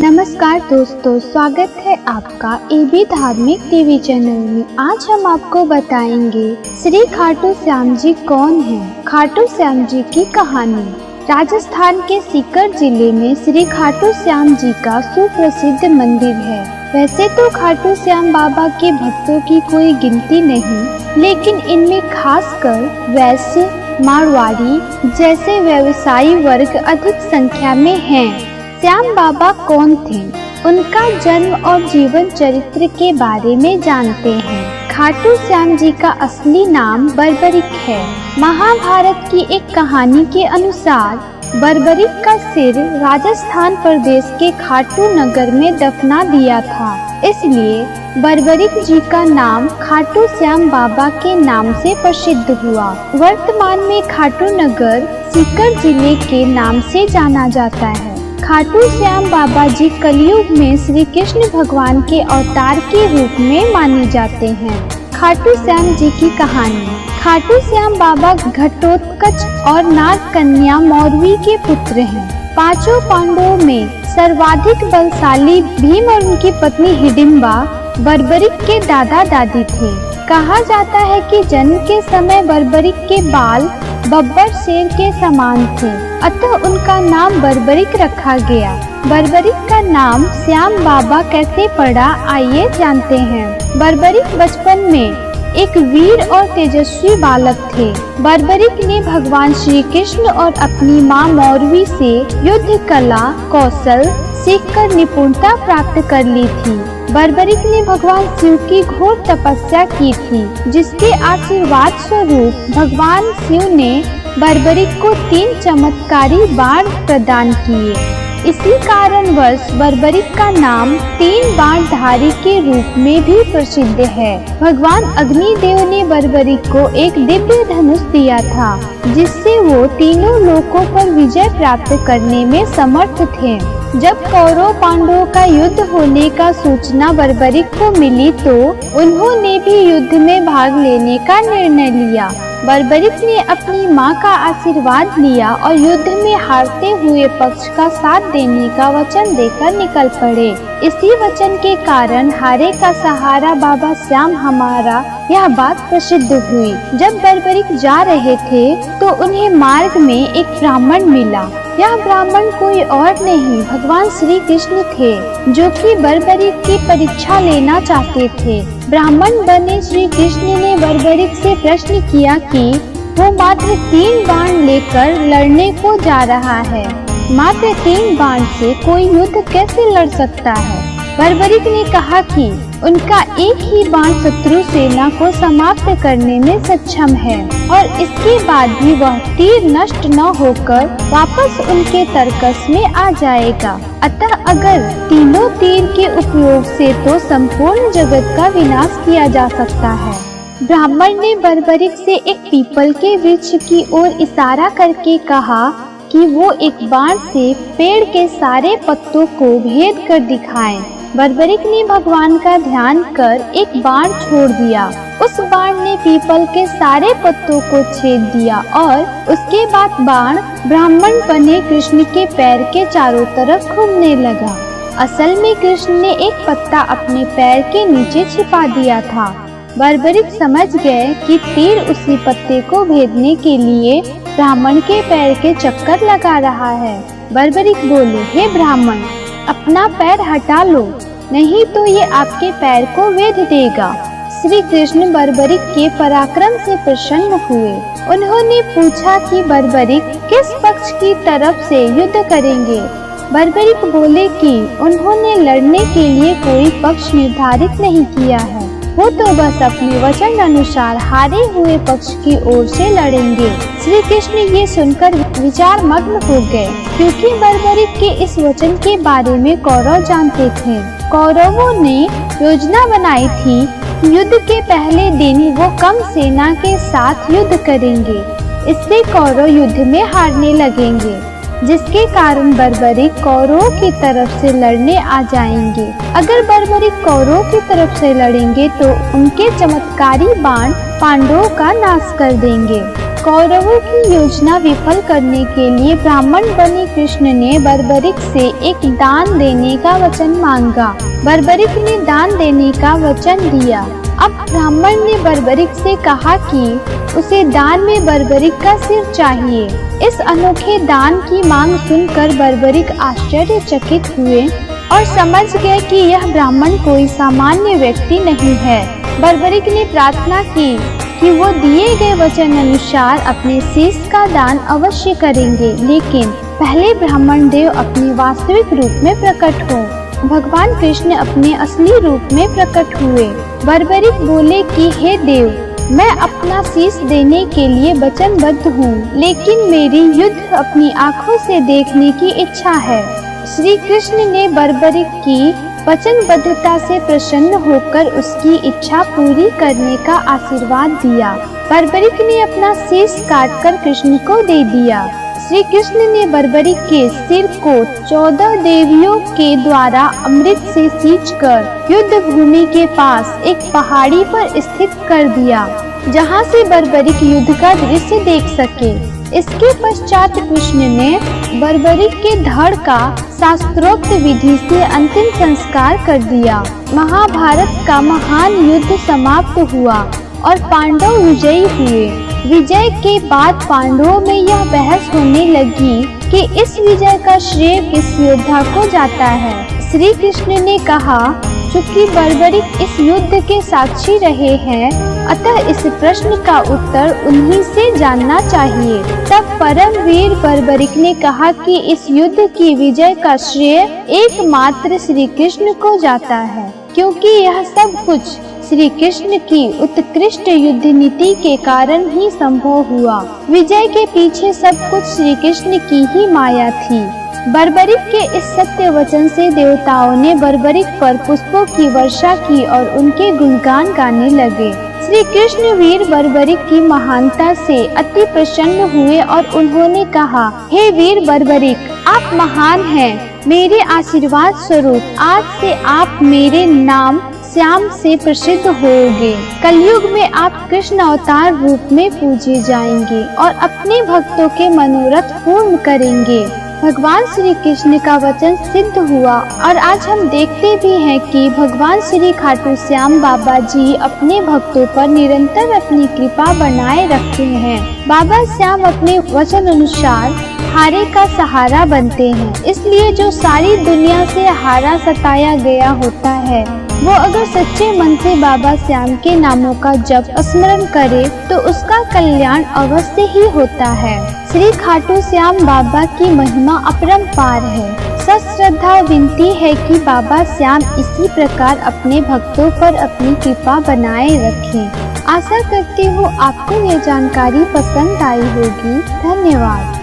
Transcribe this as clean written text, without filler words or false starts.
नमस्कार दोस्तों, स्वागत है आपका एबी धार्मिक टीवी चैनल में। आज हम आपको बताएंगे श्री खाटू श्याम जी कौन हैं। खाटू श्याम जी की कहानी। राजस्थान के सीकर जिले में श्री खाटू श्याम जी का सुप्रसिद्ध मंदिर है। वैसे तो खाटू श्याम बाबा के भक्तों की कोई गिनती नहीं, लेकिन इनमें खासकर वैश्य, मारवाड़ी जैसे व्यवसायी वर्ग अधिक संख्या में हैं। श्याम बाबा कौन थे, उनका जन्म और जीवन चरित्र के बारे में जानते हैं। खाटू श्याम जी का असली नाम बर्बरिक है। महाभारत की एक कहानी के अनुसार बर्बरिक का सिर राजस्थान प्रदेश के खाटू नगर में दफना दिया था, इसलिए बर्बरिक जी का नाम खाटू श्याम बाबा के नाम से प्रसिद्ध हुआ। वर्तमान में खाटू नगर सीकर जिले के नाम से जाना जाता है। खाटू श्याम बाबा जी कलयुग में श्री कृष्ण भगवान के अवतार के रूप में माने जाते हैं। खाटू श्याम जी की कहानी। खाटू श्याम बाबा घटोत्कच और नाग कन्या मौरवी के पुत्र हैं। पांचों पांडवों में सर्वाधिक बलशाली भीम और उनकी पत्नी हिडिंबा बर्बरिक के दादा दादी थे। कहा जाता है कि जन्म के समय बर्बरिक के बाल बब्बर शेर के समान थे, अतः उनका नाम बर्बरिक रखा गया। बर्बरिक का नाम श्याम बाबा कैसे पड़ा, आइए जानते हैं। बर्बरिक बचपन में एक वीर और तेजस्वी बालक थे। बर्बरिक ने भगवान श्री कृष्ण और अपनी मां मौरवी से युद्ध कला कौशल सीखकर निपुणता प्राप्त कर ली थी। बर्बरिक ने भगवान शिव की घोर तपस्या की थी, जिसके आशीर्वाद स्वरूप भगवान शिव ने बर्बरिक को 3 चमत्कारी बाण प्रदान किए। इसी कारणवश बर्बरिक का नाम 3 बाणधारी के रूप में भी प्रसिद्ध है। भगवान अग्निदेव ने बर्बरिक को एक दिव्य धनुष दिया था, जिससे वो तीनों लोकों पर विजय प्राप्त करने में समर्थ थे। जब कौरव पांडवों का युद्ध होने का सूचना बर्बरिक को मिली, तो उन्होंने भी युद्ध में भाग लेने का निर्णय लिया। बर्बरिक ने अपनी मां का आशीर्वाद लिया और युद्ध में हारते हुए पक्ष का साथ देने का वचन देकर निकल पड़े। इसी वचन के कारण हारे का सहारा बाबा श्याम हमारा, यह बात प्रसिद्ध हुई। जब बर्बरिक जा रहे थे तो उन्हें मार्ग में एक ब्राह्मण मिला। यह ब्राह्मण कोई और नहीं, भगवान श्री कृष्ण थे, जो कि बर्बरिक की परीक्षा लेना चाहते थे। ब्राह्मण बने श्री कृष्ण ने बर्बरिक से प्रश्न किया कि वो मात्र 3 बाण लेकर लड़ने को जा रहा है। मात्र 3 बाण से कोई युद्ध कैसे लड़ सकता है? बर्बरिक ने कहा कि उनका एक ही बाण शत्रु सेना को समाप्त करने में सक्षम है और इसके बाद भी वह तीर नष्ट न होकर वापस उनके तरकस में आ जाएगा। अतः अगर तीनों तीर के उपयोग से तो संपूर्ण जगत का विनाश किया जा सकता है। ब्राह्मण ने बर्बरिक से एक पीपल के वृक्ष की ओर इशारा करके कहा कि वो एक बाण से पेड़ के सारे पत्तों को भेद कर दिखाएं। बर्बरिक ने भगवान का ध्यान कर एक बाण छोड़ दिया। उस बाण ने पीपल के सारे पत्तों को छेद दिया और उसके बाद बाण ब्राह्मण बने कृष्ण के पैर के चारों तरफ घूमने लगा। असल में कृष्ण ने एक पत्ता अपने पैर के नीचे छिपा दिया था। बर्बरिक समझ गए कि तीर उसी पत्ते को भेदने के लिए ब्राह्मण के पैर के चक्कर लगा रहा है। बर्बरिक बोले, हे ब्राह्मण, अपना पैर हटा लो, नहीं तो ये आपके पैर को वेध देगा। श्री कृष्ण बर्बरिक के पराक्रम से प्रसन्न हुए। उन्होंने पूछा कि बर्बरिक किस पक्ष की तरफ से युद्ध करेंगे। बर्बरिक बोले कि उन्होंने लड़ने के लिए कोई पक्ष निर्धारित नहीं किया है, वो तो बस अपने वचन अनुसार हारे हुए पक्ष की ओर से लड़ेंगे। श्री कृष्ण ये सुनकर विचार मग्न हो गए, क्योंकि बर्बरिक के इस वचन के बारे में कौरव जानते थे। कौरवों ने योजना बनाई थी कि युद्ध के पहले दिन वो कम सेना के साथ युद्ध करेंगे, इससे कौरव युद्ध में हारने लगेंगे। जिसके कारण बर्बरिक कौरवों की तरफ से लड़ने आ जाएंगे। अगर बर्बरिक कौरवों की तरफ से लड़ेंगे तो उनके चमत्कारी बाण पांडवों का नाश कर देंगे। कौरवों की योजना विफल करने के लिए ब्राह्मण बने कृष्ण ने बर्बरिक से एक दान देने का वचन मांगा। बर्बरिक ने दान देने का वचन दिया। अब ब्राह्मण ने बर्बरिक से कहा कि उसे दान में बर्बरिक का सिर चाहिए। इस अनोखे दान की मांग सुनकर बर्बरिक आश्चर्यचकित हुए और समझ गए कि यह ब्राह्मण कोई सामान्य व्यक्ति नहीं है। बर्बरिक ने प्रार्थना की कि वो दिए गए वचन अनुसार अपने शीश का दान अवश्य करेंगे, लेकिन पहले ब्राह्मण देव अपने वास्तविक रूप में प्रकट हो। भगवान कृष्ण अपने असली रूप में प्रकट हुए। बर्बरिक बोले कि हे देव, मैं अपना शीश देने के लिए वचनबद्ध हूँ, लेकिन मेरी युद्ध अपनी आँखों से देखने की इच्छा है। श्री कृष्ण ने बर्बरिक की वचनबद्धता से प्रसन्न होकर उसकी इच्छा पूरी करने का आशीर्वाद दिया। बर्बरिक ने अपना शीश काटकर कृष्ण को दे दिया। श्री कृष्ण ने बर्बरिक के सिर को 14 देवियों के द्वारा अमृत से सींचकर युद्ध भूमि के पास एक पहाड़ी पर स्थित कर दिया, जहां से बर्बरिक युद्ध का दृश्य देख सके। इसके पश्चात कृष्ण ने बर्बरिक के धड़ का शास्त्रोक्त विधि से अंतिम संस्कार कर दिया। महाभारत का महान युद्ध समाप्त हुआ और पांडव विजयी हुए। विजय के बाद पांडवों में यह बहस होने लगी कि इस विजय का श्रेय किस योद्धा को जाता है। श्री कृष्ण ने कहा, चूंकि बर्बरिक इस युद्ध के साक्षी रहे हैं, अतः इस प्रश्न का उत्तर उन्हीं से जानना चाहिए। तब परम वीर बर्बरिक ने कहा कि इस युद्ध की विजय का श्रेय एकमात्र श्री कृष्ण को जाता है, क्योंकि यह सब कुछ श्री कृष्ण की उत्कृष्ट युद्ध नीति के कारण ही संभव हुआ। विजय के पीछे सब कुछ श्री कृष्ण की ही माया थी। बर्बरिक के इस सत्य वचन से देवताओं ने बर्बरिक पर पुष्पों की वर्षा की और उनके गुणगान गाने लगे। श्री कृष्ण वीर बर्बरिक की महानता से अति प्रसन्न हुए और उन्होंने कहा, हे वीर बर्बरिक, आप महान हैं। मेरे आशीर्वाद स्वरूप आज से आप मेरे नाम श्याम से प्रसिद्ध होंगे। कलयुग में आप कृष्ण अवतार रूप में पूजे जाएंगे और अपने भक्तों के मनोरथ पूर्ण करेंगे। भगवान श्री कृष्ण का वचन सिद्ध हुआ और आज हम देखते भी हैं कि भगवान श्री खाटू श्याम बाबा जी अपने भक्तों पर निरंतर अपनी कृपा बनाए रखते हैं। बाबा श्याम अपने वचन अनुसार हारे का सहारा बनते हैं, इसलिए जो सारी दुनिया से हारा सताया गया होता है, वो अगर सच्चे मन से बाबा श्याम के नामों का जप स्मरण करे तो उसका कल्याण अवश्य ही होता है। श्री खाटू श्याम बाबा की महिमा अपरंपार है। सच श्रद्धा विनती है कि बाबा श्याम इसी प्रकार अपने भक्तों पर अपनी कृपा बनाए रखें। आशा करती हूँ आपको ये जानकारी पसंद आई होगी। धन्यवाद।